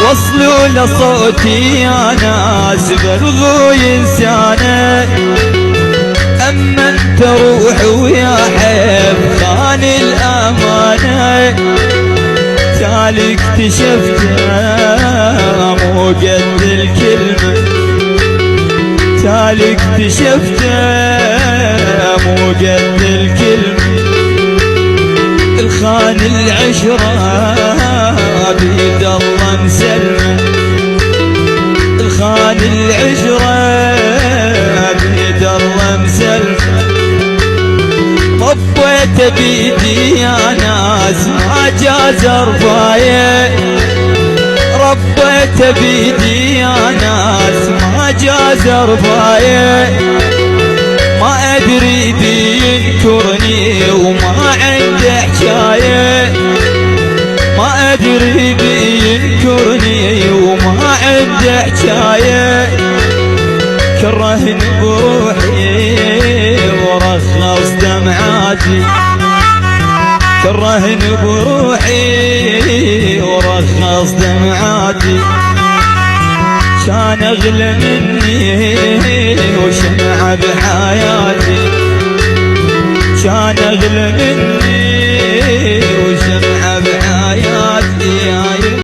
وصلوا لصوتي يا ناس بلغوا ينسانا، اما انت روح ويا حب خان الامانه، تالي اكتشفتها مو قد الكلمه، تالي اكتشفتها مو قد الكلمه، الخان العشره بيد الله مسلمه، الخان العشره بيد الله مسلمه، طبيت بيدي يا ناس ما جاز رفايه، ربيت بيدي يا ناس ما جاز رفايه، ما ادري دي ينكرني وما عنده حكايه، ما ادري دي ينكرني وما عنده حكايه، كرهني بروحي ورخص دمعاتي، كرهني بروحي ورخص دمعاتي، كان اغلى مني وشمعة بحياتي، كان اغلى مني وشمعة